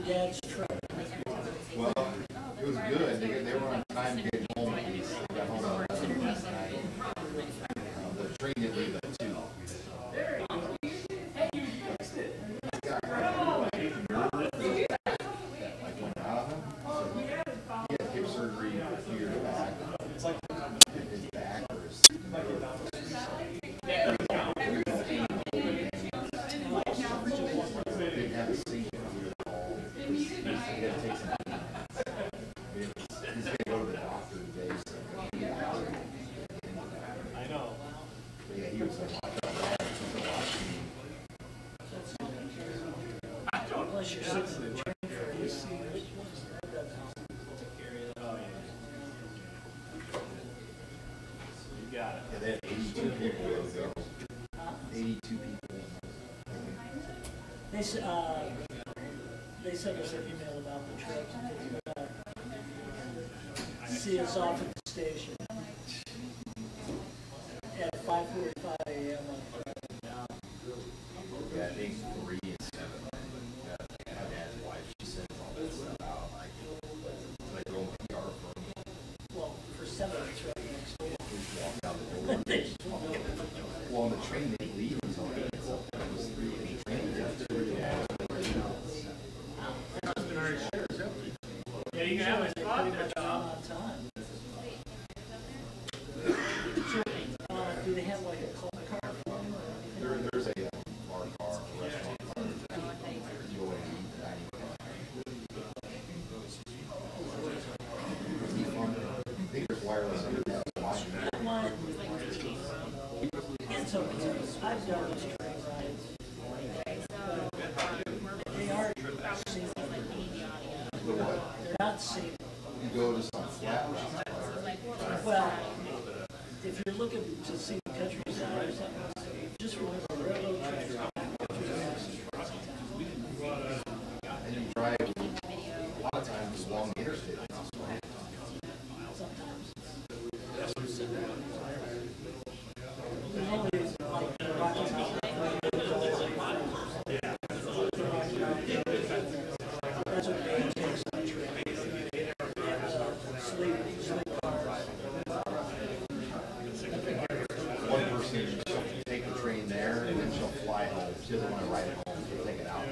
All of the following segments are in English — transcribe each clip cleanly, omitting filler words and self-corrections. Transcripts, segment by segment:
Dad's truck. Well, it was good. They were on time to get home. They got home at 11 last night. The train didn't leave at 2. He had hip surgery a few years back. His back or his didn't have a seat. Yeah, they had 82 people. 82 people. They sent us an email about the trip. See us off at the station at 5:45 a.m. on Friday. Yeah, I think 3 and 7. My dad's wife, she sends all this stuff out. Like going PR for me. Well, for 7, it's right next door. Walked out the door. Well, on the train they leave until 8. So it was 3 in the train. Yeah, you can have a spot pretty much on time. Do they have like a car for them? There's a bar car, a restaurant car. You go in and eat the dining car. I think there's wireless under that. It's okay. I've done those train rides. They are safe. They're not safe. You go to some flat route. Well, if you're looking to see the countryside or something, just remember railroad tracks. And you drive a lot of times along the interstate. Sometimes. There's always like the Rocky Mountain. That's what they takes on the train. And sleep cars. One person, she'll take the train there and then she'll fly home. She doesn't want to ride it home. She'll take it out.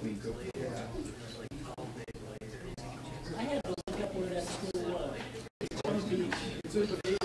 I had to look up where that school was. It's on the beach. It's in the beach.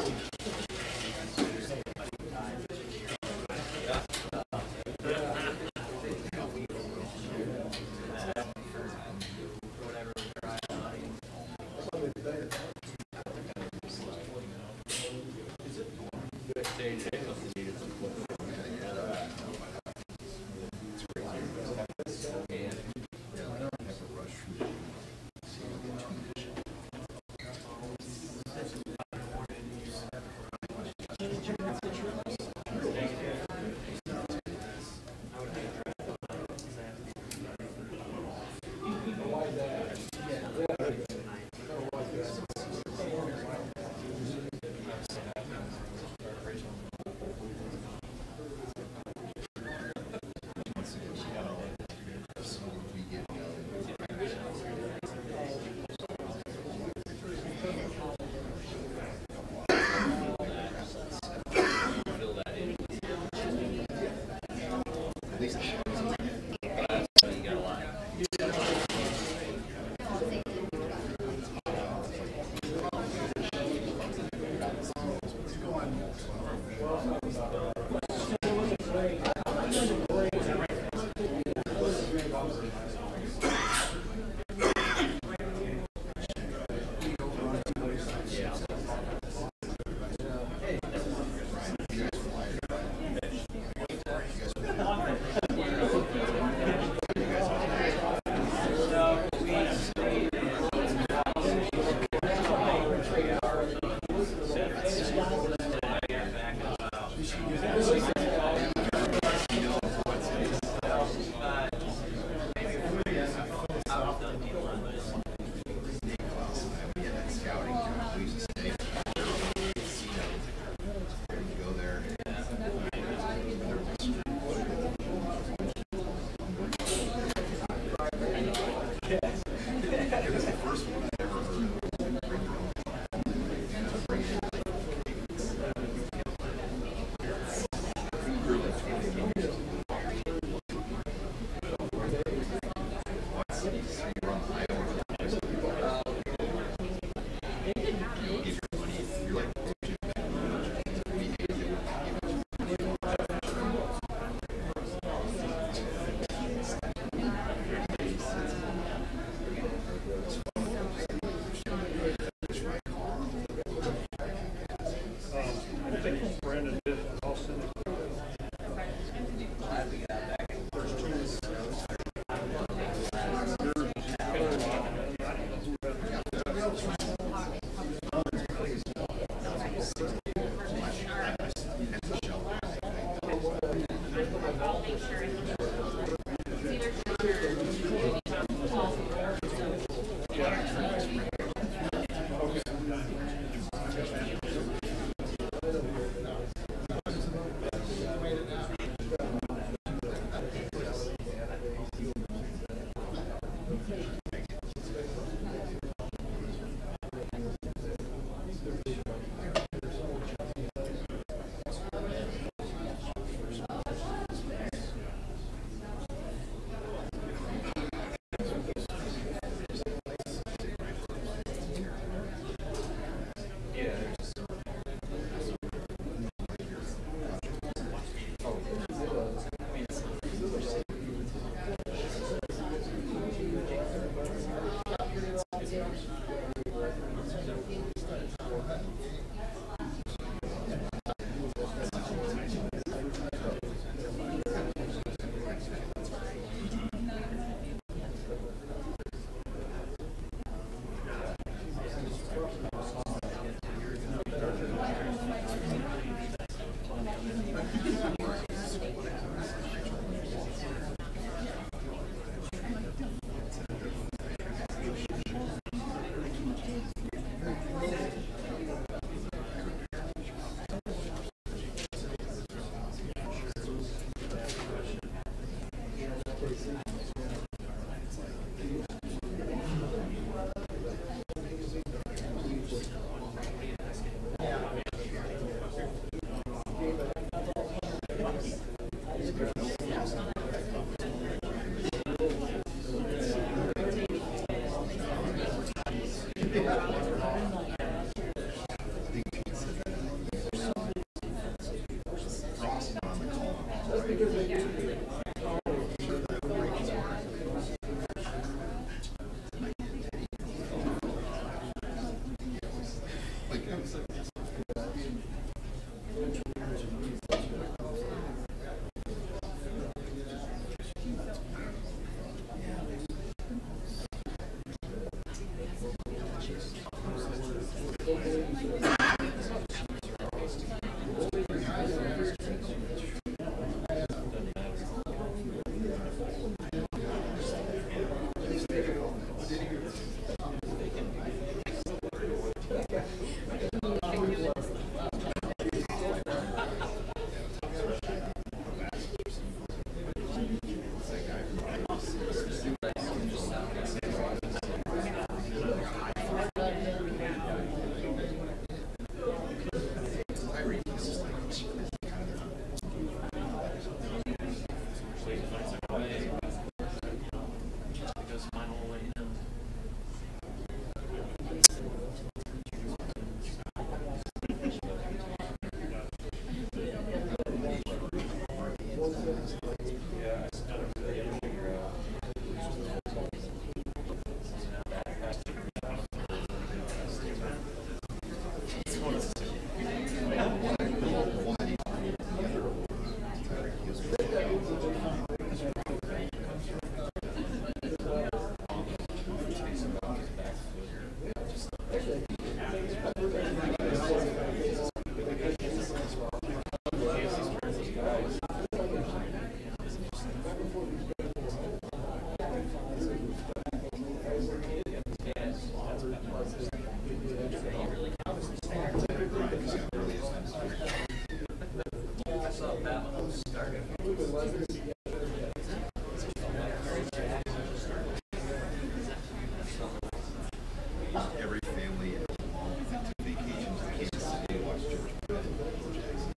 Every family went to vacations to Kansas City, watch Georgia Jackson,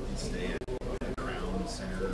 and stay at the Crown Center.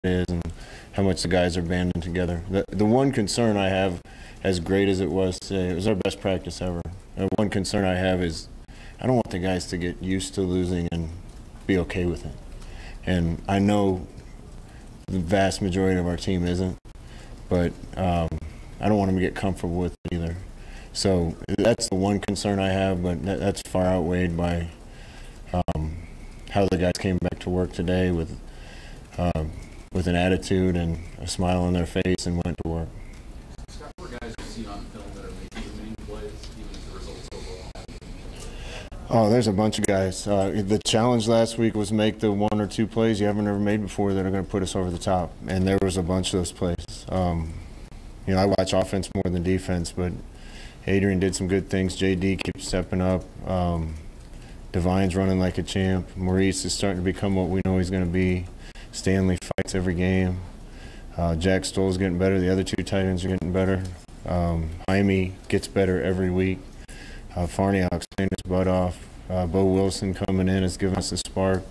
Is and how much the guys are banding together. The one concern I have, as great as it was today, it was our best practice ever. The one concern I have is I don't want the guys to get used to losing and be okay with it. And I know the vast majority of our team isn't, but I don't want them to get comfortable with it either. So that's the one concern I have, but that's far outweighed by how the guys came back to work today with an attitude and a smile on their face and went to work. Scott, what guys you see on film that are making the main plays, even if the results overall? Oh, there's a bunch of guys. The challenge last week was make the 1 or 2 plays you haven't ever made before that are going to put us over the top, and there was a bunch of those plays. You know, I watch offense more than defense, but Adrian did some good things. JD keeps stepping up. Divine's running like a champ. Maurice is starting to become what we know he's going to be. Stanley fights every game. Jack Stoll's getting better. The other 2 tight ends are getting better. Jaime gets better every week. Farniok's playing his butt off. Bo Wilson coming in has given us a spark.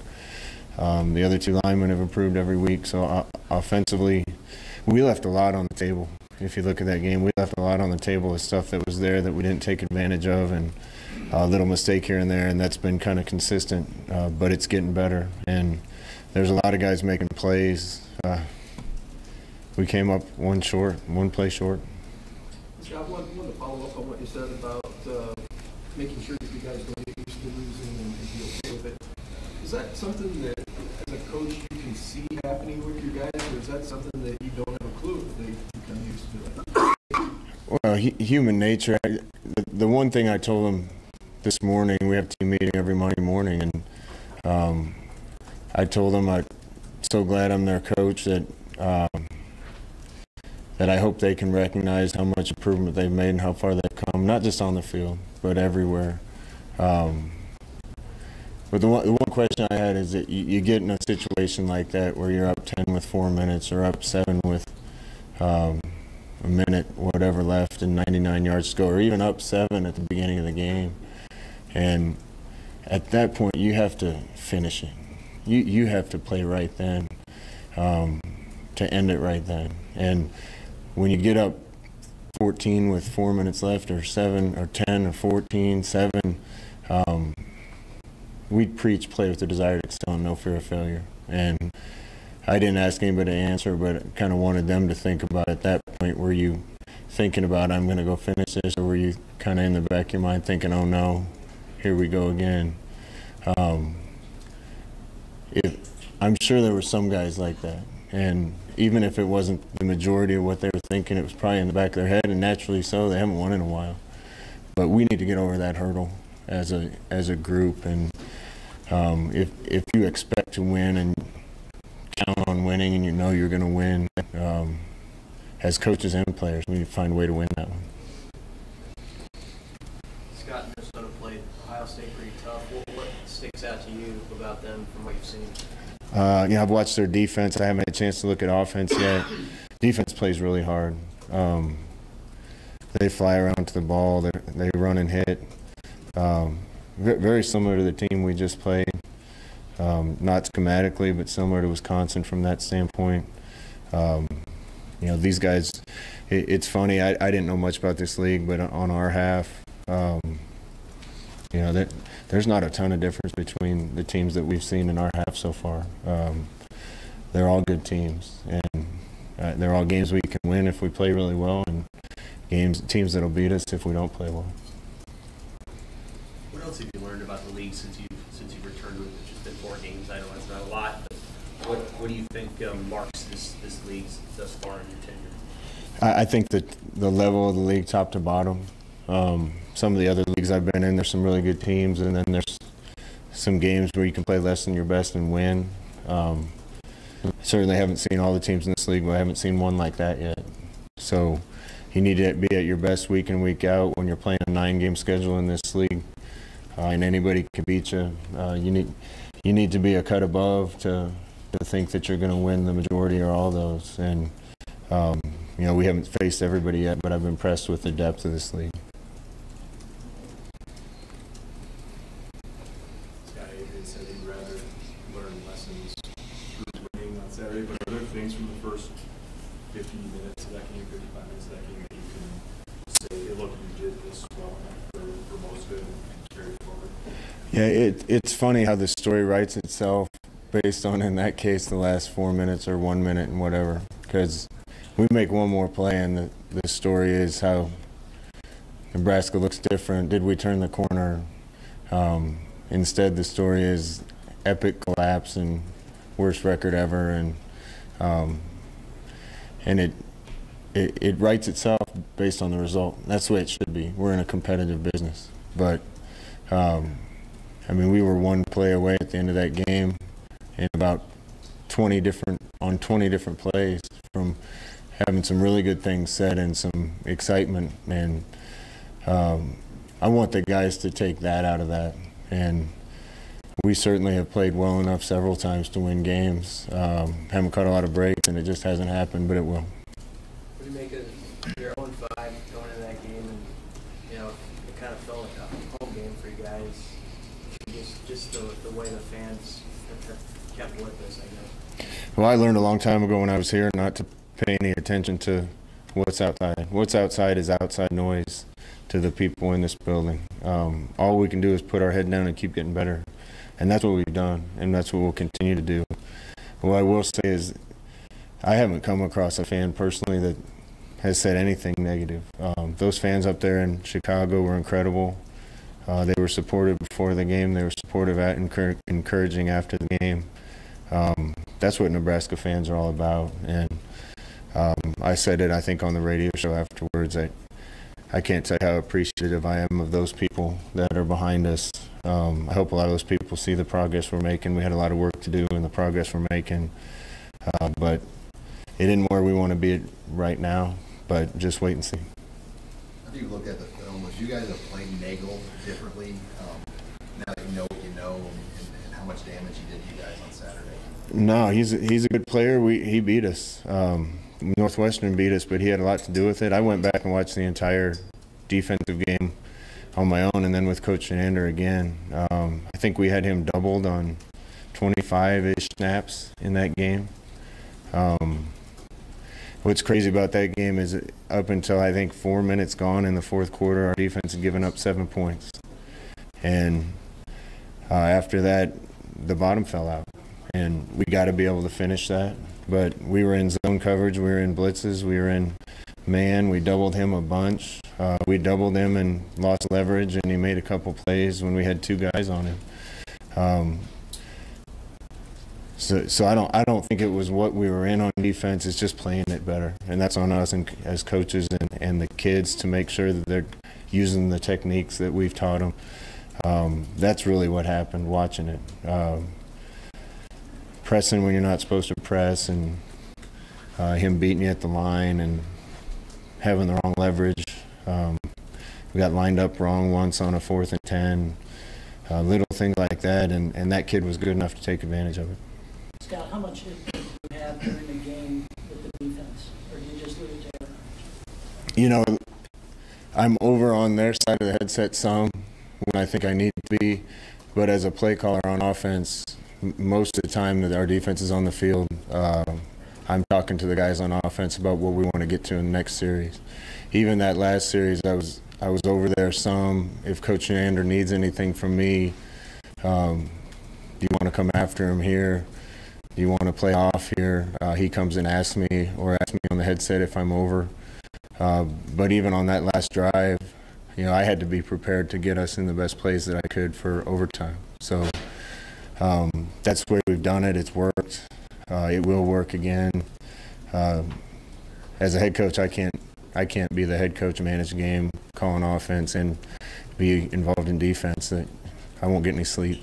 The other 2 linemen have improved every week. So offensively, we left a lot on the table. If you look at that game, we left a lot on the table of stuff that was there that we didn't take advantage of, and a little mistake here and there, and that's been kind of consistent, but it's getting better. And there's a lot of guys making plays. We came up one play short. Scott, I wanted to follow up on what you said about making sure that you guys don't get used to losing and be okay with it. Is that something that, as a coach, you can see happening with your guys, or is that something that you don't have a clue that they become used to? Well, human nature. The one thing I told them this morning, we have a team meeting every Monday morning, and I told them I'm so glad I'm their coach that that I hope they can recognize how much improvement they've made and how far they've come, not just on the field, but everywhere. But the one question I had is that you get in a situation like that where you're up 10 with 4 minutes or up 7 with a minute, whatever left, and 99 yards to go, or even up 7 at the beginning of the game. And at that point, you have to finish it. You have to play right then to end it right then. And when you get up 14 with 4 minutes left, or 7 or 10 or 14, 7, we preach play with the desire to excel and no fear of failure. And I didn't ask anybody to answer, but kind of wanted them to think about at that point, were you thinking about, I'm going to go finish this, or were you kind of in the back of your mind thinking, oh no, here we go again? I'm sure there were some guys like that. And even if it wasn't the majority of what they were thinking, it was probably in the back of their head, and naturally so. They haven't won in a while. But we need to get over that hurdle as a group. And if you expect to win and count on winning and you know you're going to win, as coaches and players, we need to find a way to win that one. Scott, Minnesota played Ohio State pretty tough. What sticks out to you about them from what you've seen? I've watched their defense. I haven't had a chance to look at offense yet. Defense plays really hard. They fly around to the ball. They run and hit. Very similar to the team we just played. Not schematically, but similar to Wisconsin from that standpoint. These guys, it's funny, I didn't know much about this league, but on our half, there's not a ton of difference between the teams that we've seen in our half so far. They're all good teams, and they're all games we can win if we play really well, and teams that'll beat us if we don't play well. What else have you learned about the league since you've returned? It's just been 4 games. I know it's not a lot, but what do you think marks this league thus far in your tenure? I think that the level of the league, top to bottom. Some of the other leagues I've been in, there's some really good teams, and then there's some games where you can play less than your best and win. Certainly haven't seen all the teams in this league, but I haven't seen one like that yet. So you need to be at your best week in, week out when you're playing a 9-game schedule in this league, and anybody can beat you. You need to be a cut above to think that you're going to win the majority or all those. And we haven't faced everybody yet, but I've been impressed with the depth of this league. Scott Adrian said he'd rather learn lessons through winning on Saturday, but are there things from the first 50 minutes of that game, 55 minutes of that game, that you can say, hey, look, you did this well enough for most of it and carry it forward? Yeah, it's funny how the story writes itself based on, in that case, the last 4 minutes or 1 minute and whatever. Because we make one more play, and the story is how Nebraska looks different. Did we turn the corner? Instead, the story is epic collapse and worst record ever, and it writes itself based on the result. That's the way it should be. We're in a competitive business, but we were one play away at the end of that game, and about 20 different plays from having some really good things said and some excitement. And I want the guys to take that out of that. And we certainly have played well enough several times to win games. Haven't caught a lot of breaks, and it just hasn't happened, but it will. What do you make of your 0-5 going into that game, and it kind of felt like a home game for you guys? Just the way the fans have kept with us, I guess. Well, I learned a long time ago when I was here not to pay any attention to what's outside. What's outside is outside noise to the people in this building. All we can do is put our head down and keep getting better. And that's what we've done, and that's what we'll continue to do. What I will say is I haven't come across a fan personally that has said anything negative. Those fans up there in Chicago were incredible. They were supportive before the game. They were supportive at encouraging after the game. That's what Nebraska fans are all about. And I said it, I think, on the radio show afterwards. I can't tell you how appreciative I am of those people that are behind us. I hope a lot of those people see the progress we're making. We had a lot of work to do in the progress we're making. But it isn't where we want to be right now, but just wait and see. How do you look at the film? Would you guys have played Nagel differently now that you know what you know and how much damage he did to you guys on Saturday? No, he's a good player. He beat us. Northwestern beat us, but he had a lot to do with it. I went back and watched the entire defensive game on my own, and then with Coach Shenander again. I think we had him doubled on 25-ish snaps in that game. What's crazy about that game is up until I think 4 minutes gone in the fourth quarter, our defense had given up 7 points. And after that, the bottom fell out. And we got to be able to finish that. But we were in zone coverage, we were in blitzes, we were in man, we doubled him a bunch. We doubled him and lost leverage, and he made a couple plays when we had 2 guys on him. So I don't think it was what we were in on defense. It's just playing it better, and that's on us and as coaches and the kids to make sure that they're using the techniques that we've taught them. That's really what happened watching it. Pressing when you're not supposed to press, and him beating you at the line and having the wrong leverage. We got lined up wrong once on a 4th and 10. Little things like that, and that kid was good enough to take advantage of it. Scott, how much did you have during the game with the defense, or did you just leave it there? You know, I'm over on their side of the headset some when I think I need to be, but as a play caller on offense, most of the time that our defense is on the field, I'm talking to the guys on offense about what we want to get to in the next series. Even that last series, I was over there some. If Coach Shenander needs anything from me, do you want to come after him here? Do you want to play off here? He comes and asks me, or asks me on the headset if I'm over. But even on that last drive, you know, I had to be prepared to get us in the best place that I could for overtime. So that's the way we've done it. It's worked. It will work again. As a head coach, I can't be the head coach and manage the game, calling offense, and be involved in defense. I won't get any sleep.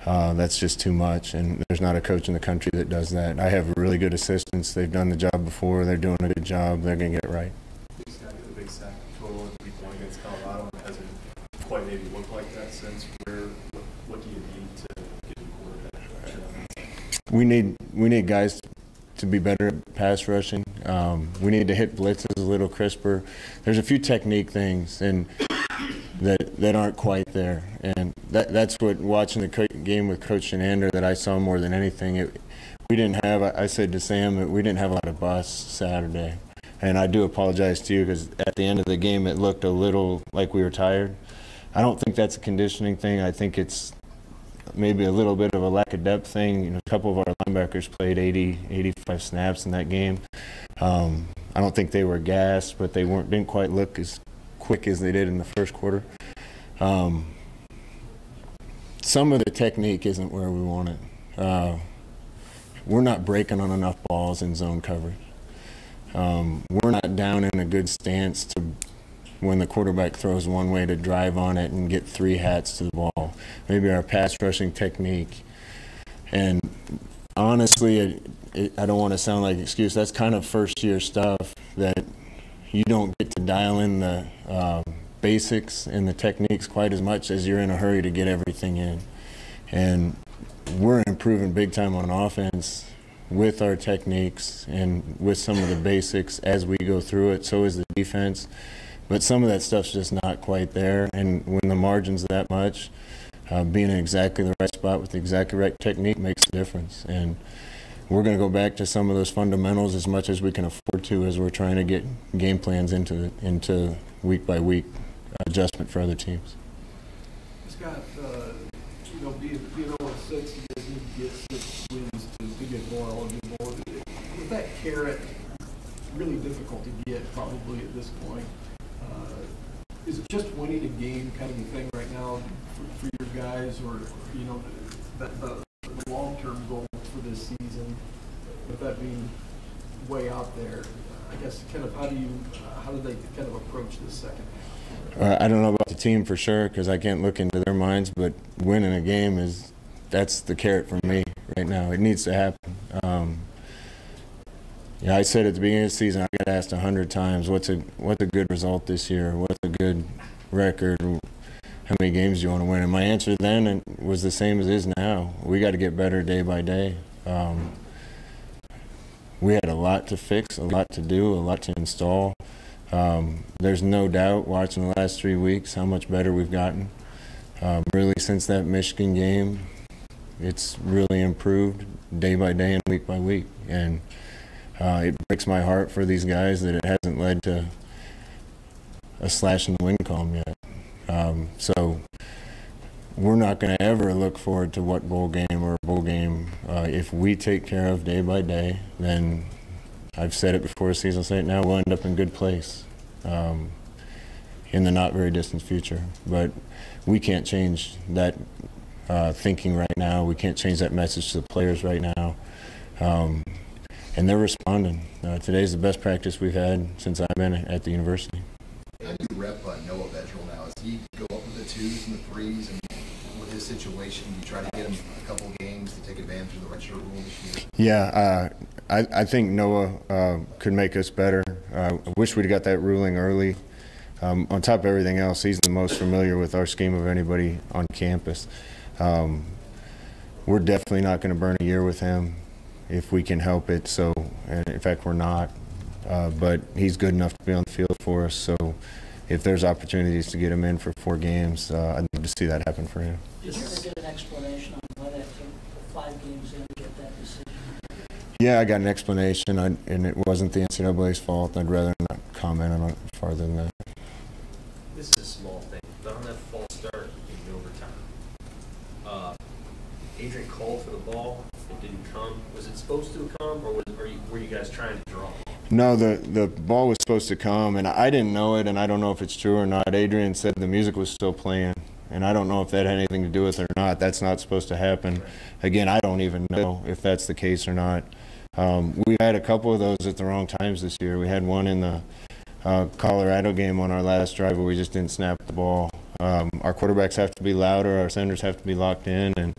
That's just too much, and there's not a coach in the country that does that. I have really good assistants. They've done the job before. They're doing a good job. They're going to get it right. The big sack total in week 1 against Colorado hasn't quite maybe looked like that since. What do you need to get the quarterback? We need guys to be better at pass rushing. We need to hit blitzes a little crisper. There's a few technique things and that aren't quite there, and that's what watching the game with Coach Shenander that I saw more than anything. We didn't have. I said to Sam that we didn't have a lot of busts Saturday, and I do apologize to you because at the end of the game it looked a little like we were tired. I don't think that's a conditioning thing. I think it's maybe a little bit of a lack of depth thing. You know, a couple of our linebackers played 80, 85 snaps in that game. I don't think they were gassed, but they didn't quite look as quick as they did in the first quarter. Some of the technique isn't where we want it. We're not breaking on enough balls in zone coverage. We're not down in a good stance to when the quarterback throws one way to drive on it and get 3 hats to the ball. Maybe our pass rushing technique. And honestly, I don't want to sound like an excuse. That's kind of first-year stuff that you don't get to dial in the basics and the techniques quite as much as you're in a hurry to get everything in. And we're improving big time on offense with our techniques and with some of the basics as we go through it. So is the defense. But some of that stuff's just not quite there. And when the margin's that much, being in exactly the right spot with the exactly right technique makes a difference. And we're going to go back to some of those fundamentals as much as we can afford to as we're trying to get game plans into week by week adjustment for other teams. Scott, being 0-6, you guys need to get 6 wins to get more eligible. With that carrot, really difficult to get probably at this point. Is it just winning a game kind of the thing right now now for your guys, or the long-term goal for this season, with that being way out there? I guess kind of how do they kind of approach this second half? I don't know about the team for sure because I can't look into their minds, but winning a game that's the carrot for me right now. It needs to happen. I said at the beginning of the season, I got asked 100 times, what's a good result this year? What's a good record? How many games do you want to win? And my answer then was the same as it is now. We got to get better day by day. We had a lot to fix, a lot to do, a lot to install. There's no doubt, watching the last 3 weeks, how much better we've gotten. Really, since that Michigan game, it's really improved day by day and week by week. And it breaks my heart for these guys that it hasn't led to a slash in the win column yet. So we're not going to ever look forward to what bowl game or bowl game. If we take care of day by day, then I've said it before the season, I'll say it now, we'll end up in good place in the not very distant future. But we can't change that thinking right now. We can't change that message to the players right now. And they're responding. Today's the best practice we've had since I've been at the university. How do you rep Noah Vedral now? Does he go up with the 2s and the 3s? And with his situation, you try to get him a couple of games to take advantage of the redshirt rule this year? Yeah, I think Noah could make us better. I wish we'd got that ruling early. On top of everything else, he's the most familiar with our scheme of anybody on campus. We're definitely not going to burn a year with him if we can help it. So, and in fact, we're not. But he's good enough to be on the field for us. So, if there's opportunities to get him in for 4 games, I'd love to see that happen for him. Did you ever get an explanation on why that took 5 games in to get that decision? Yeah, I got an explanation, and it wasn't the NCAA's fault. I'd rather not comment on it farther than that. This is a small thing, but on that false start in overtime, Adrian called for the ball. It didn't come. Was it supposed to come, or were you guys trying to draw? No, the ball was supposed to come, and I didn't know it, and I don't know if it's true or not. Adrian said the music was still playing, and I don't know if that had anything to do with it or not. That's not supposed to happen. Again, I don't even know if that's the case or not. We had a couple of those at the wrong times this year. We had one in the Colorado game on our last drive where we just didn't snap the ball. Our quarterbacks have to be louder. Our centers have to be locked in, and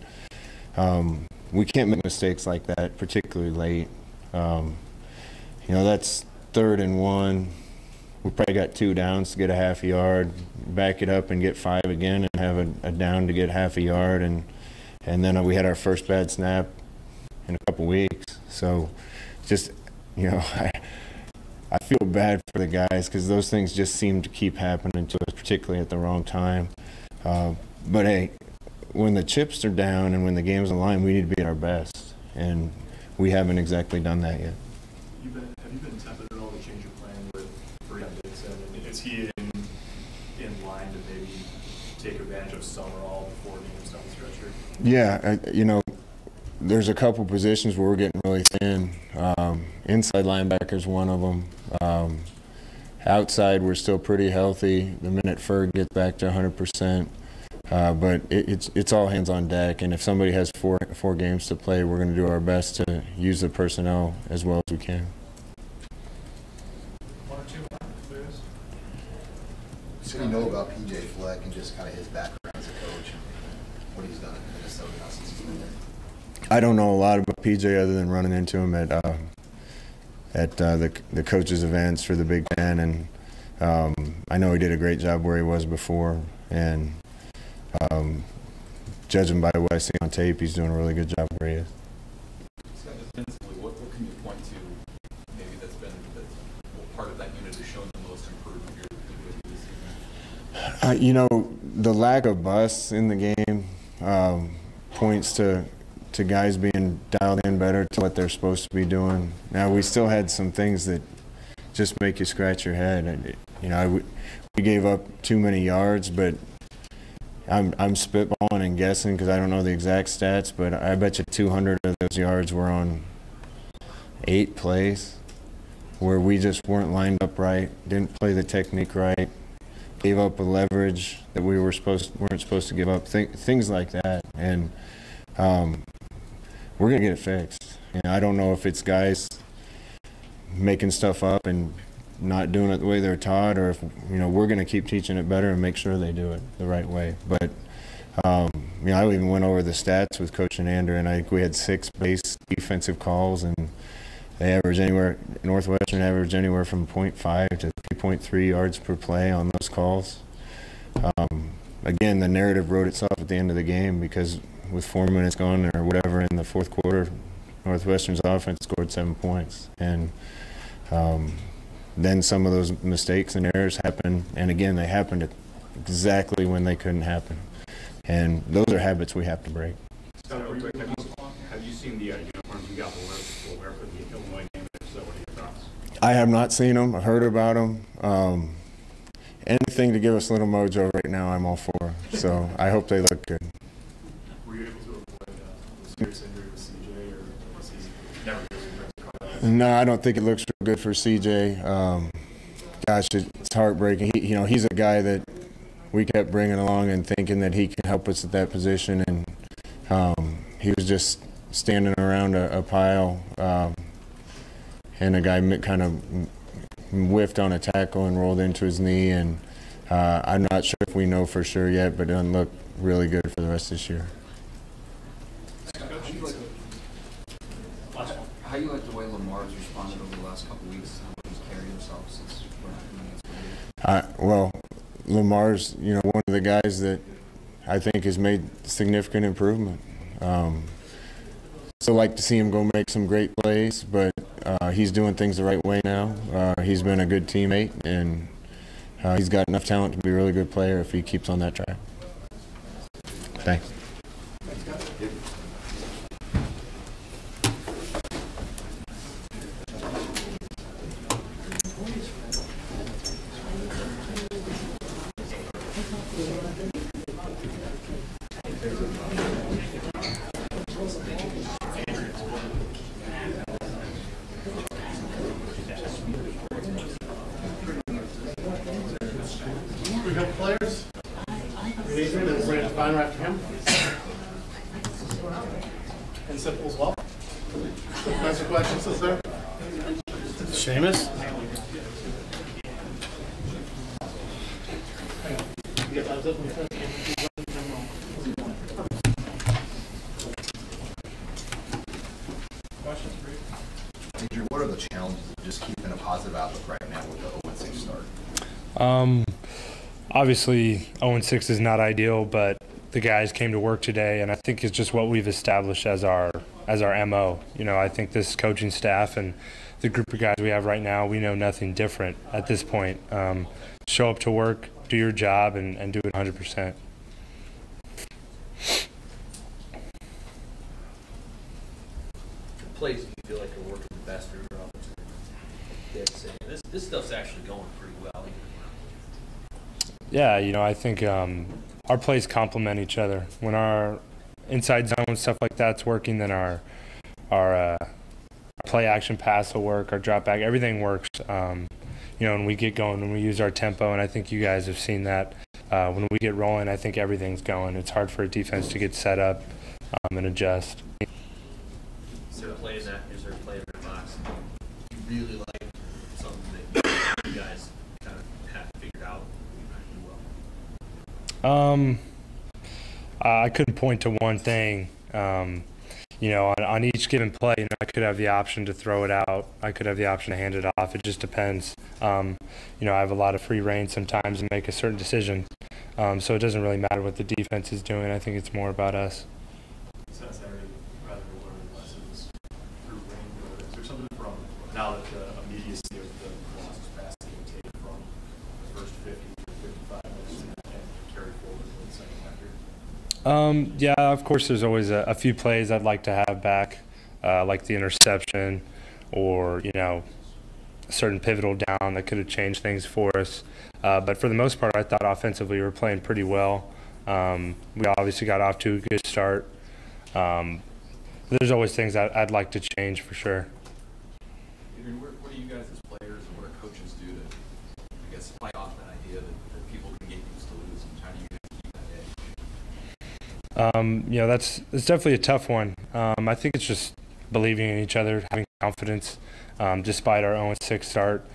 we can't make mistakes like that, particularly late. That's 3rd and 1. We probably got 2 downs to get a half a yard, back it up and get 5 again and have a down to get half a yard. And then we had our first bad snap in a couple weeks. So just, I feel bad for the guys because those things just seem to keep happening to us, particularly at the wrong time. But, hey, when the chips are down and when the game's on the line, we need to be at our best. And we haven't exactly done that yet. Have you been tempted at all to change your plan with Breon Dixon? And is he in line to maybe take advantage of Summerall before games down the stretch here? Yeah, there's a couple positions where we're getting really thin. Inside linebacker's one of them. Outside, we're still pretty healthy. The minute Ferg gets back to 100%. But it's all hands on deck, and if somebody has four games to play, we're going to do our best to use the personnel as well as we can. 1 or 2 please. So you know about PJ Fleck and just kind of his background as a coach and what he's done in Minnesota now since he's been there? I don't know a lot about PJ other than running into him at the coaches' events for the Big Ten, and I know he did a great job where he was before, and judging by what I see on tape, he's doing a really good job where he is. Scott, defensively, what can you point to maybe that's been part of that unit has shown the most improvement here this season? The lack of busts in the game points to guys being dialed in better to what they're supposed to be doing. Now, we still had some things that just make you scratch your head. We gave up too many yards, but I'm spitballing and guessing because I don't know the exact stats, but I bet you 200 of those yards were on 8 plays where we just weren't lined up right, didn't play the technique right, gave up a leverage that we weren't supposed to give up, things like that. And we're going to get it fixed. I don't know if it's guys making stuff up and not doing it the way they're taught, or if we're going to keep teaching it better and make sure they do it the right way. But I even went over the stats with Coach Anander, and I think we had 6 base defensive calls, and they average Northwestern averaged anywhere from 0.5 to 3.3 yards per play on those calls. Again, the narrative wrote itself at the end of the game, because with 4 minutes gone or whatever in the fourth quarter, Northwestern's offense scored 7 points. And then some of those mistakes and errors happen, and again, they happened at exactly when they couldn't happen. And those are habits we have to break. Scott, real quick, have you seen the uniforms you got will wear for the Illinois game? If so, what are your thoughts? I have not seen them. I've heard about them. Anything to give us a little mojo right now, I'm all for. So I hope they look good. Were you able to avoid a serious injury with CJ, or was he never really? No, I don't think it looks real good for CJ. Gosh, it's heartbreaking. He's a guy that we kept bringing along and thinking that he can help us at that position, and he was just standing around a pile, and a guy kind of whiffed on a tackle and rolled into his knee, and I'm not sure if we know for sure yet, but it doesn't look really good for the rest of this year. How do you like the way Lamar's responded over the last couple of weeks, and how he's carried himself since we're not well, Lamar's, one of the guys that I think has made significant improvement. Still like to see him go make some great plays, but he's doing things the right way now. He's been a good teammate, and he's got enough talent to be a really good player if he keeps on that track. Thanks. We have players. Adrian, and we're going to find right after him. And simple as well. Answer questions, sir. Seamus. Get that up. Questions for you? Adrian, what are the challenges of just keeping a positive outlook right now with the 0-6 start? Obviously, 0-6 is not ideal, but the guys came to work today, and I think it's just what we've established as our MO. I think this coaching staff and the group of guys we have right now, we know nothing different at this point. Show up to work, do your job, and do it 100%. Plays do you feel like are working the best for your offense? This stuff's actually going pretty well. Yeah, I think our plays complement each other. When our inside zone stuff like that's working, then our play action pass will work, our drop back, everything works. When we get going, when we use our tempo, and I think you guys have seen that. When we get rolling, I think everything's going. It's hard for a defense to get set up and adjust. Is there a play in the box you really like, something that you guys kind of have figured out? I couldn't point to one thing. On each given play, I could have the option to throw it out. I could have the option to hand it off. It just depends. I have a lot of free reign sometimes and make a certain decision. So it doesn't really matter what the defense is doing. I think it's more about us. Since I rather learn lessons through rain, is there something from now that the immediacy of the losses past the take from the first 50 to 55 minutes and carry forward in the second half here? Yeah, of course, there's always a few plays I'd like to have back, like the interception or, a certain pivotal down that could have changed things for us. But for the most part, I thought offensively we were playing pretty well. We obviously got off to a good start. There's always things I'd like to change for sure. Adrian, what do you guys as players and what do coaches do to, I guess, fight off that idea that people It's definitely a tough one. I think it's just believing in each other, having confidence, despite our 0-6 start,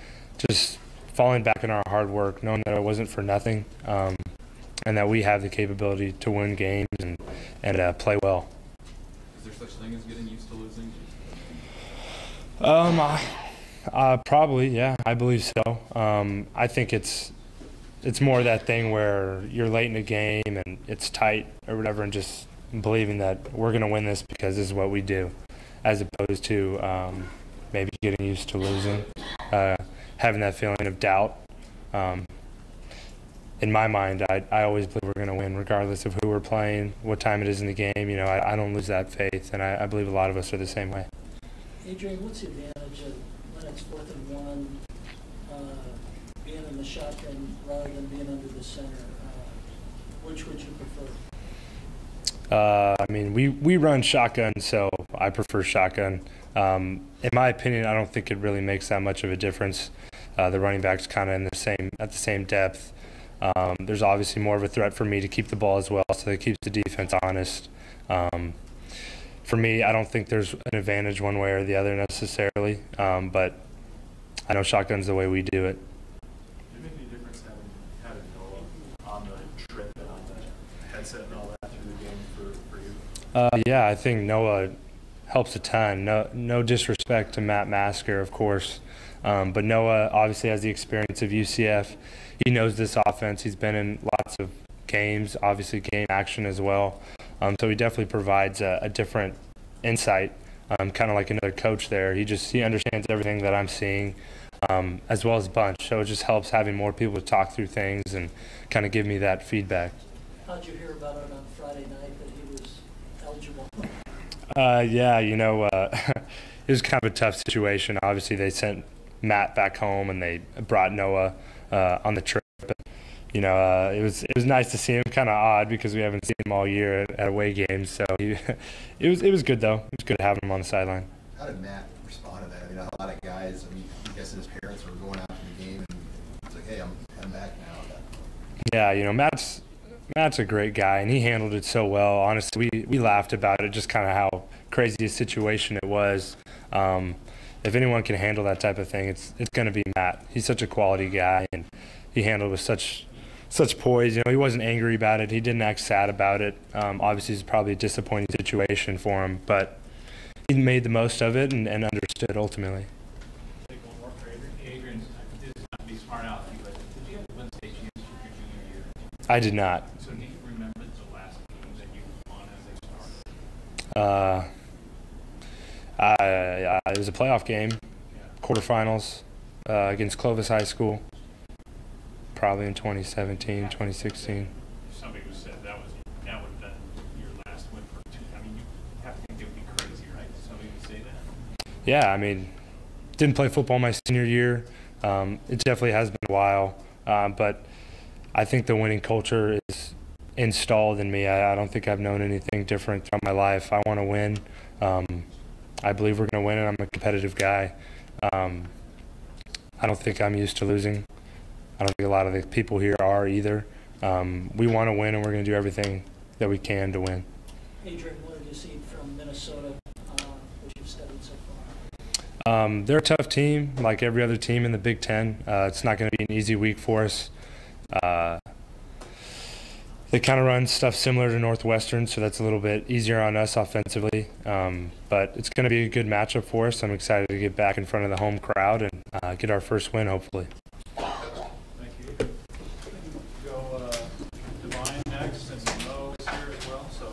just falling back in our hard work, knowing that it wasn't for nothing, and that we have the capability to win games and play well. Is there such thing as getting used to losing? Probably, yeah, I believe so. I think it's more that thing where you're late in a game and it's tight or whatever, and just believing that we're going to win this because this is what we do, as opposed to maybe getting used to losing, having that feeling of doubt. In my mind, I always believe we're going to win regardless of who we're playing, what time it is in the game. I don't lose that faith, and I believe a lot of us are the same way. Adrian, what's the advantage of when it's 4th and 1, being in the shotgun rather than being under the center? Which would you prefer? We run shotgun, so I prefer shotgun. In my opinion, I don't think it really makes that much of a difference. The running back's kind of at the same depth. There's obviously more of a threat for me to keep the ball as well, so it keeps the defense honest. For me, I don't think there's an advantage one way or the other necessarily, but I know shotgun's the way we do it. Did it make any difference having Noah on the trip and on the headset and all that through the game for you? Yeah, I think Noah helps a ton. No disrespect to Matt Masker, of course, but Noah obviously has the experience of UCF. He knows this offense. He's been in lots of games, obviously game action as well. So he definitely provides a different insight, kind of like another coach there. He understands everything that I'm seeing, as well as Bunch. So it just helps having more people to talk through things and kind of give me that feedback. How'd you hear about it on Friday night that he was eligible? It was kind of a tough situation. Obviously, they sent Matt back home and they brought Noah on the trip. It was nice to see him. Kind of odd because we haven't seen him all year at away games. So it was good though. It was good having him on the sideline. How did Matt respond to that? I mean, a lot of guys. I guess his parents were going out to the game, and it's like, hey, I'm back now. Yeah, Matt's a great guy, and he handled it so well. Honestly, we laughed about it, just kind of how crazy a situation it was. If anyone can handle that type of thing, it's going to be Matt. He's such a quality guy, and he handled it with such poise. He wasn't angry about it. He didn't act sad about it. Obviously, it's probably a disappointing situation for him, but he made the most of it and understood ultimately. Take one more for Adrian. This is not to be smart alecky, but did you have win state championships your junior year? I did not. So do you remember the last game that you won as a starter? It was a playoff game, quarterfinals against Clovis High School, probably in 2017, 2016. Somebody who said that would have been your last win for two. I mean, you have to think it would be crazy, right? Somebody would say that. Yeah, didn't play football my senior year. It definitely has been a while, but I think the winning culture is installed in me. I don't think I've known anything different throughout my life. I want to win. I believe we're going to win, and I'm a competitive guy. I don't think I'm used to losing. I don't think a lot of the people here are either. We want to win, and we're going to do everything that we can to win. Adrian, what did you see from Minnesota, which you've studied so far? They're a tough team, like every other team in the Big Ten. It's not going to be an easy week for us. They kind of run stuff similar to Northwestern, so that's a little bit easier on us offensively. But it's going to be a good matchup for us. I'm excited to get back in front of the home crowd and get our first win, hopefully. Thank you. Go Divine next, and Mo is here as well. So.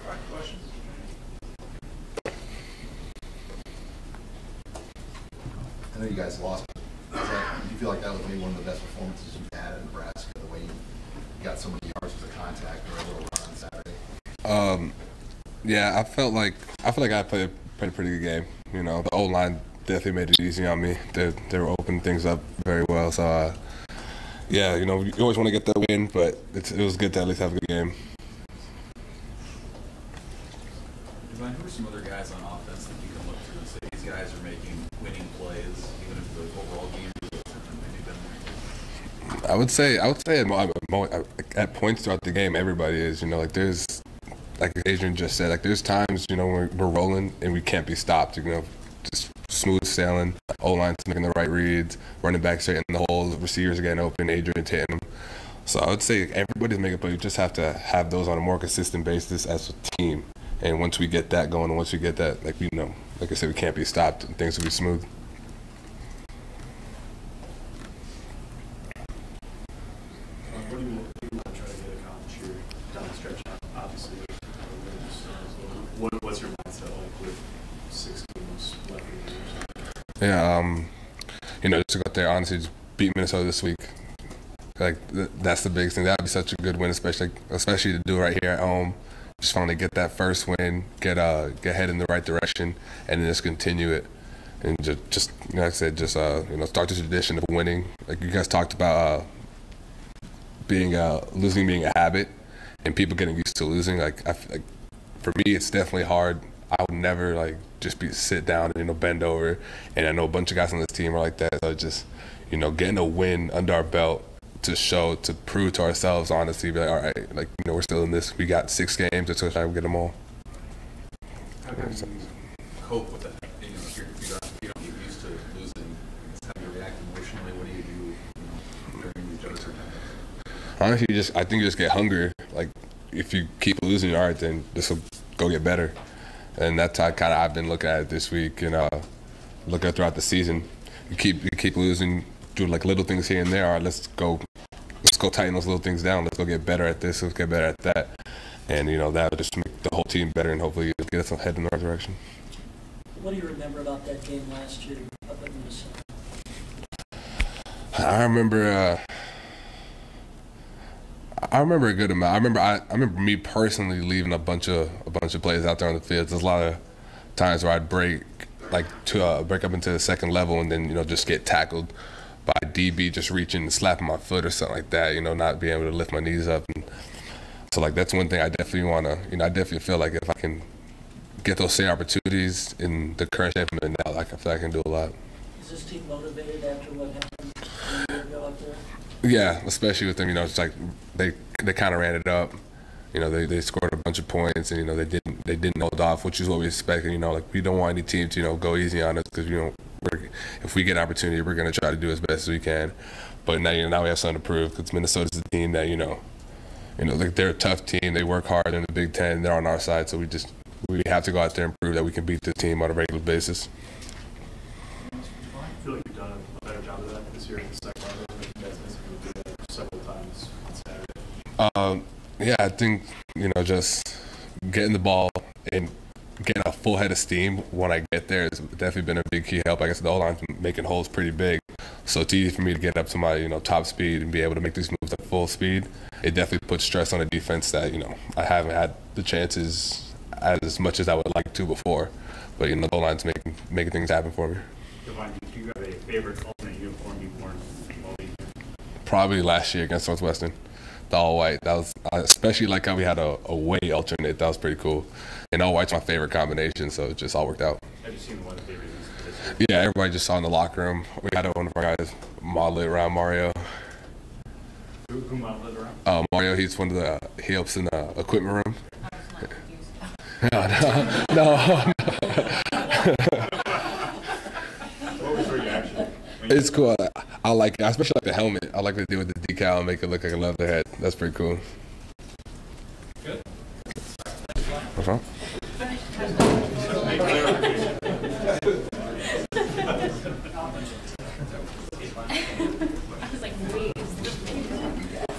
All right, questions? I know you guys lost. Do you feel like that was maybe one of the best performances you've had in Nebraska? The way you got so many yards with the contact or a little run on Saturday. Yeah, I felt like I played a pretty good game. The O-line definitely made it easy on me. They were opening things up very well. So yeah, you always want to get that win, but it was good to at least have a good game. Divine, who are some other guys on offense I would say at points throughout the game, everybody is. You know, like there's, like Adrian just said, like there's times, you know, when we're rolling and we can't be stopped. You know, just smooth sailing, O-line's making the right reads, running back straight in the hole, receivers are getting open, Adrian's hitting them. So I would say everybody's making plays. You just have to have those on a more consistent basis as a team. And once we get that going, and once we get that, like, you know, like I said, we can't be stopped and things will be smooth. What do you want to try to get accomplished here down the stretch? Obviously, what's your mindset like with 6 games left in the year? Yeah, you know, just to go out there, honestly, just beat Minnesota this week. Like that's the biggest thing. That'd be such a good win, especially to do it right here at home. Just finally get that first win, get head in the right direction, and then just continue it. And just you know, like I said, just you know, start the tradition of winning. Like you guys talked about, losing being a habit, and people getting used to losing. Like for me, it's definitely hard. I would never like just sit down and, you know, bend over. And I know a bunch of guys on this team are like that. So just, you know, getting a win under our belt to prove to ourselves, honestly, be like, all right, like, you know, we're still in this. We got 6 games. Let's try to get them all. How can you cope with that? You know, if you don't get used to losing, how do you react emotionally? What do you do, you know, during these jokes or times? Honestly, I think you just get hungry. Like, if you keep losing, all right, then this will go get better. And that's how I've been looking at it this week, and looking at throughout the season. You keep losing, do like little things here and there. All right, let's go tighten those little things down. Let's go get better at this. Let's get better at that. And, you know, that'll just make the whole team better and hopefully get us head in the right direction. What do you remember about that game last year up in Minnesota? I remember a good amount. I remember me personally leaving a bunch of plays out there on the field. There's a lot of times where I'd break up into the second level and then, you know, just get tackled by DB just reaching and slapping my foot or something like that, you know, not being able to lift my knees up. And so, like, that's one thing I definitely want to, you know, I definitely feel like if I can get those same opportunities in the current shape I'm in now, like, I feel like I can do a lot. Is this team motivated after what happened a year ago up there? Yeah, especially with them, you know, it's like they kind of ran it up. You know, they scored a bunch of points, and, you know, they didn't hold off, which is what we expected. You know, like, we don't want any team to, you know, go easy on us because, you know, if we get an opportunity, we're going to try to do as best as we can. But now, you know, now we have something to prove because Minnesota's a team that, you know, like, they're a tough team. They work hard. They're in the Big Ten. They're on our side, so we have to go out there and prove that we can beat the team on a regular basis. I feel like you've done a better job of that this year in the second round. You guys do that several times on Saturday. Yeah, I think, you know, just getting the ball and getting a full head of steam when I get there has definitely been a big key help. I guess the O-line's making holes pretty big, so it's easy for me to get up to my, you know, top speed and be able to make these moves at full speed. It definitely puts stress on a defense that, you know, I haven't had the chances as much as I would like to before. But, you know, the O-line's making things happen for me. Divine, do you have a favorite alternate uniform you've worn all year? Probably last year against Northwestern. The all white. That was, especially like how we had a away alternate. That was pretty cool. And all white's my favorite combination, so it just all worked out. Have you seen the one that they released for this year? Yeah, everybody just saw in the locker room. We had one of our guys model it around Mario. Who modeled it around? Mario, he helps in the equipment room. No. What was your reaction? It's cool. I like it. I especially like the helmet. I like to do with the decal and make it look like a leather head. That's pretty cool. Good. What's wrong?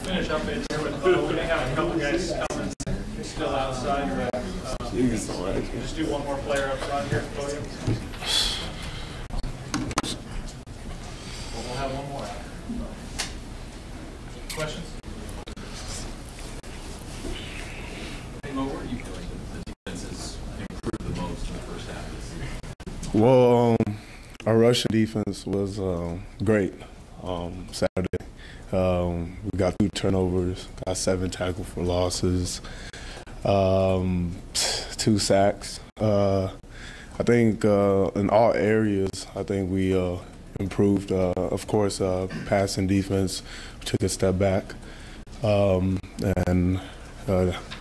Finish up in here with we may have a couple guys coming still outside. Just do one more player up front here at the podium. We'll have one more. Questions? Hey, Mo, where do you feel like the defense has improved the most in the first half of the season? Well, our rushing defense was great Saturday. We got 2 turnovers, got 7 tackles for losses, 2 sacks. I think in all areas, I think we improved. Of course, pass and defense took a step back, and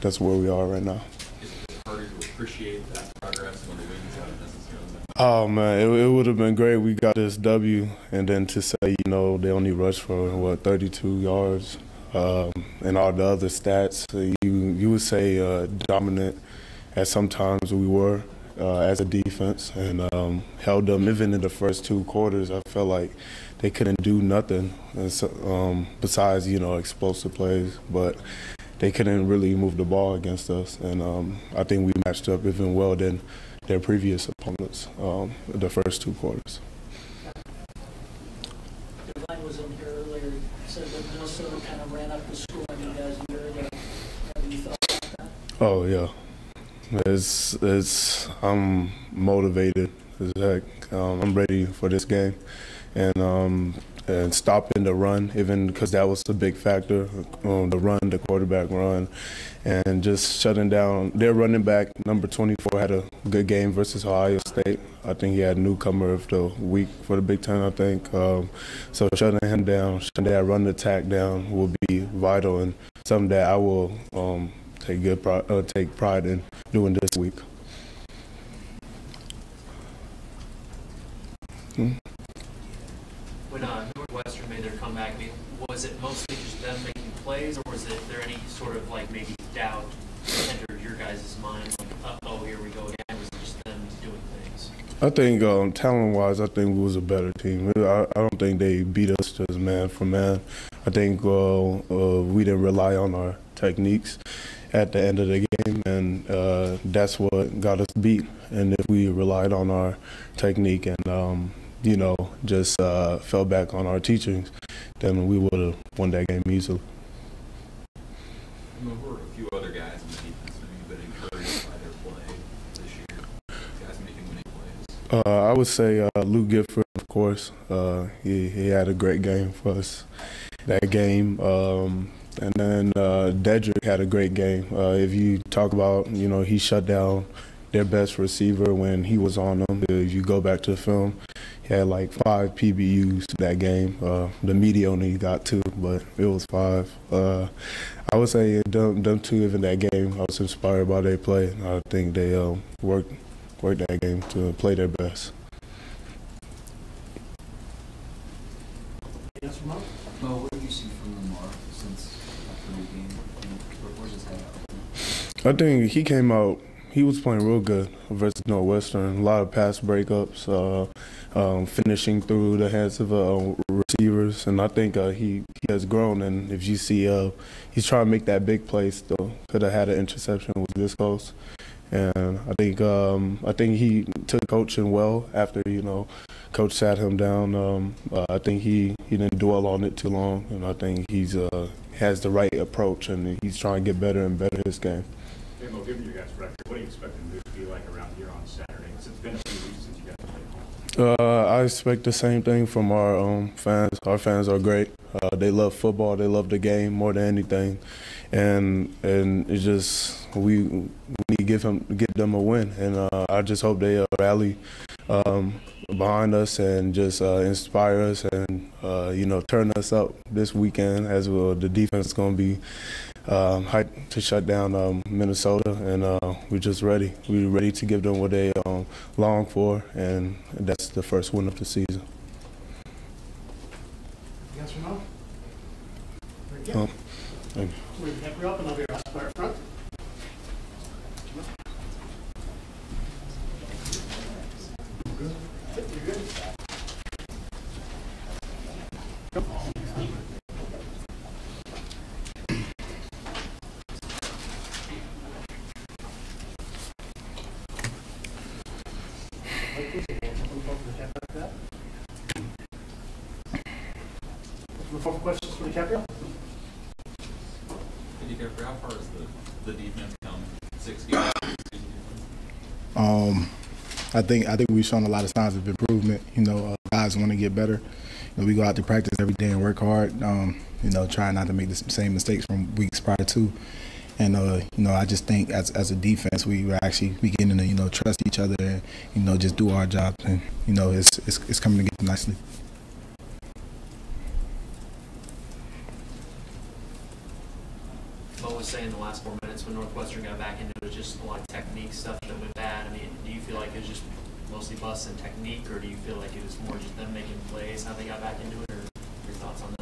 that's where we are right now. Is it harder to appreciate that progress when the wins haven't necessarily? Oh man, it would have been great. We got this W, and then to say, they only rushed for 32 yards, and all the other stats. You would say dominant. At sometimes we were as a defense, and held them even in the first 2 quarters. I felt like they couldn't do nothing besides explosive plays, but they couldn't really move the ball against us. And I think we matched up even well than their previous opponents the first 2 quarters. Your line was in here earlier, said that Minnesota kind of ran up the score on you guys a year ago. Have you thought about that? Oh yeah, I'm motivated as heck. I'm ready for this game, and stopping the run, even because that was a big factor. The quarterback run, and just shutting down. Their running back, number 24, had a good game versus Ohio State. I think he had newcomer of the week for the Big Ten, I think. So shutting him down, shutting that run attack down will be vital, and something that I will take pride in doing this week. When Northwestern made their comeback, was it mostly just them making plays, or was there any sort of maybe doubt that entered your guys' mind, oh, here we go again? Was it just them doing things? I think talent-wise, I think we was a better team. I don't think they beat us just man for man. I think we didn't rely on our techniques at the end of the game, and that's what got us beat. And if we relied on our technique and just fell back on our teachings, then we would have won that game easily. There were a few other guys in the defense that you've been encouraged by their play this year. Guys making winning plays. I would say Luke Gifford, of course. He had a great game for us that game. And then Dedrick had a great game. If you talk about, he shut down their best receiver when he was on them. If you go back to the film, he had 5 PBUs that game. The media only got 2, but it was 5. I would say them 2, even that game, I was inspired by their play. I think they worked that game to play their best. Yes, Mark? Mo, what do you see from Lamar since after the game? Where's his head at? I think he came out, he was playing real good versus Northwestern. A lot of pass breakups, finishing through the hands of receivers. And I think he has grown. And if you see, he's trying to make that big play still. Could have had an interception with this close. And I think he took coaching well after, Coach sat him down. I think he didn't dwell on it too long, and I think he's has the right approach, and he's trying to get better and better his game. Hey, Mo, given your guys' record, what do you expect the mood to be like around here on Saturday? It's been a few weeks since you guys played home. I expect the same thing from our fans. Our fans are great. They love football. They love the game more than anything, and it's just we need to give them a win, and I just hope they rally behind us and just inspire us and turn us up this weekend as well. The defense is going to be hyped to shut down Minnesota, and we're just ready. We're ready to give them what they long for, and that's the first win of the season. Yes or no? Very good. Thank you. We'll pick you up and I'll be your last player up front. You're good. Before questions for DiCaprio? DiCaprio, how far has the defense come 6 games? I think we've shown a lot of signs of improvement. Guys want to get better. We go out to practice every day and work hard. Try not to make the same mistakes from weeks prior to. And I just think as a defense, we actually beginning to trust each other and just do our jobs. And it's coming together nicely. say in the last 4 minutes when Northwestern got back into it, just a lot of technique stuff that went bad. I mean, do you feel like it was just mostly busts and technique, or do you feel like it was more just them making plays, how they got back into it, or your thoughts on that?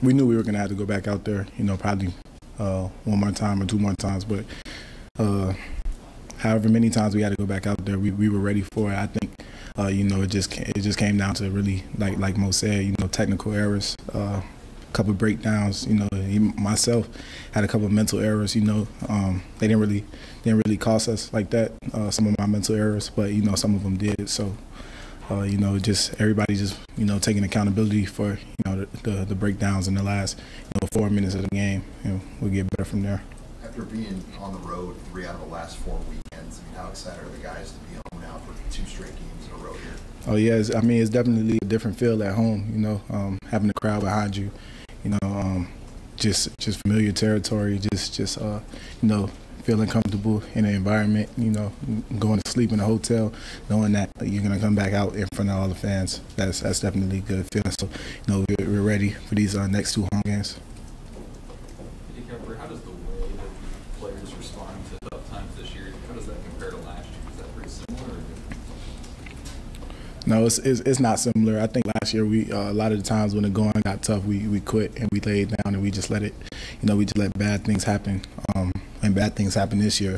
We knew we were going to have to go back out there, you know, probably one more time or two more times, but however many times we had to go back out there, we were ready for it. I think, you know, it just came down to really, like Mo said, you know, technical errors, a couple of breakdowns. You know, myself had a couple of mental errors. You know, they didn't really cost us like that. Some of my mental errors, but you know, some of them did. So. You know, just everybody just, you know, taking accountability for, you know, the breakdowns in the last, you know, 4 minutes of the game, and we'll get better from there. After being on the road 3 out of the last 4 weekends, I mean, how excited are the guys to be home now for 2 straight games in a row here? Oh yeah, I mean, it's definitely a different feel at home. You know, having the crowd behind you, you know, just familiar territory, just you know, feeling comfortable in the environment, you know, going to sleep in a hotel, knowing that you're going to come back out in front of all the fans. That's definitely a good feeling. So, you know, we're ready for these next 2 home games. How does the way that the players respond to tough times this year, how does that compare to last year? Is that pretty similar? No, it's not similar. I think last year a lot of the times when the going got tough, we quit and we laid down and we just let it, you know, we just let bad things happen. And bad things happen this year.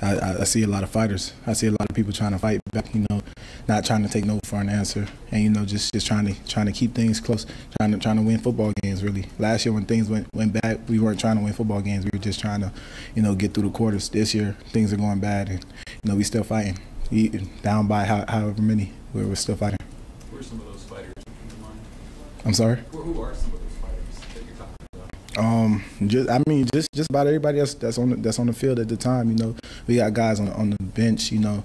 I see a lot of fighters. I see a lot of people trying to fight back, you know, not trying to take no for an answer, and you know, just trying to keep things close, trying to win football games. Really, last year when things went bad, we weren't trying to win football games. We were just trying to, you know, get through the quarters. This year, things are going bad, and you know, we still fighting. Down by however many, we're still fighting. Who are some of those fighters in mind? I'm sorry. Who are some of those fighters that you're talking about? Just about everybody else that's on the field at the time. You know, we got guys on the bench, you know,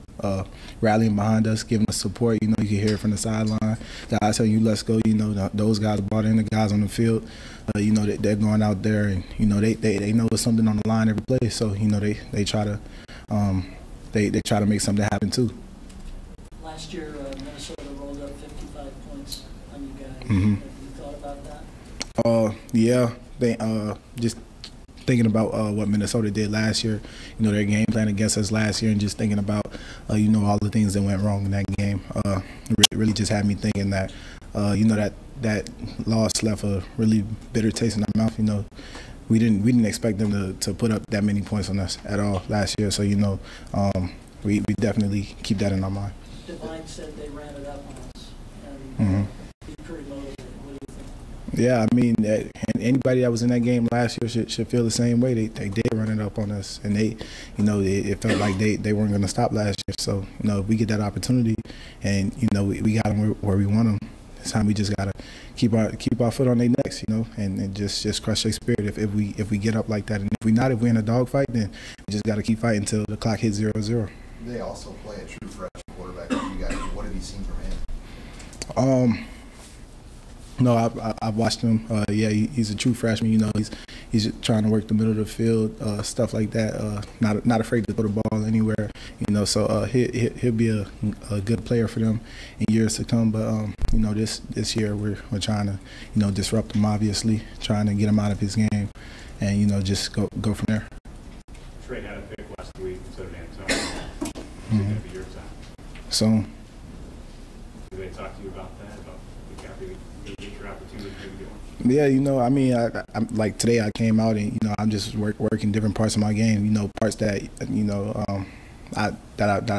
rallying behind us, giving us support. You know, you can hear it from the sideline. Guys telling you, let's go. You know, those guys brought in the guys on the field. You know, they're going out there, and you know, they know there's something on the line every play. So you know, they try to they try to make something happen too. Last year, Minnesota rolled up 55 points on you guys. Mm-hmm. Have you thought about that? Yeah. They just thinking about what Minnesota did last year, you know, their game plan against us last year, and just thinking about you know, all the things that went wrong in that game. Really just had me thinking that you know, that loss left a really bitter taste in our mouth. You know, we didn't expect them to put up that many points on us at all last year. So you know, we definitely keep that in our mind. Divine said they ran it up on us, and he's pretty motivated. What do you think? Yeah, I mean, and anybody that was in that game last year should feel the same way. They did run it up on us, and they, you know, it felt like they weren't going to stop last year. So, you know, if we get that opportunity, and you know, we got them where we want them, this time we just gotta keep our foot on their necks, you know, and just crush their spirit. If we get up like that, and if we're in a dogfight, then we just gotta keep fighting until the clock hits 0-0. They also play a true freshman quarterback. You guys, what have you seen from him? No, I've watched him. Yeah, he's a true freshman. You know, he's trying to work the middle of the field, stuff like that. Not afraid to throw the ball anywhere. You know, so he'll be a good player for them in years to come. But you know, this year we're trying to, you know, disrupt him. Obviously, trying to get him out of his game, and you know, just go from there. Trey had a pick last week instead of Antonio. Mm-hmm. It's going to be your time. Soon. Did they talk to you about that? About the gap you get your opportunity to get one? Yeah, you know, I mean, I'm like today I came out and, you know, I'm just working different parts of my game, you know, parts that, you know, I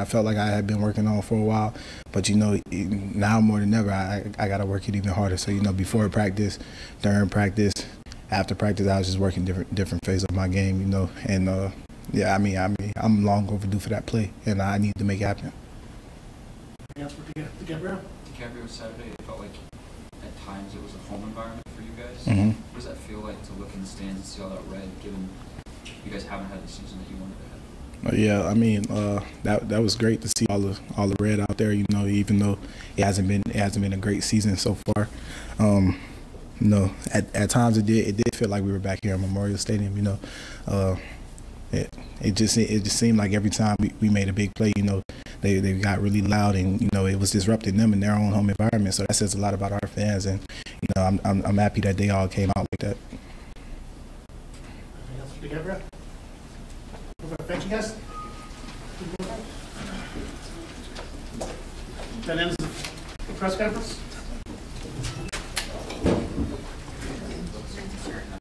felt like I had been working on for a while. But, you know, now more than ever, I got to work it even harder. So, you know, before practice, during practice, after practice, I was just working different phases of my game, you know. And, yeah, I mean, I'm long overdue for that play, and I need to make it happen. Yes, DiCaprio? DiCaprio Saturday, it felt like at times it was a home environment for you guys. Mm-hmm. What does that feel like to look in the stands and see all that red, given you guys haven't had the season that you wanted to have? Yeah, I mean, that was great to see all the red out there. You know, even though it hasn't been a great season so far. You know, at times it did feel like we were back here at Memorial Stadium. You know, it just seemed like every time we made a big play, you know, they got really loud, and you know, it was disrupting them in their own home environment. So that says a lot about our fans, and you know, I'm happy that they all came out like that. DeGabriel. Thank you, guys. That ends the press conference.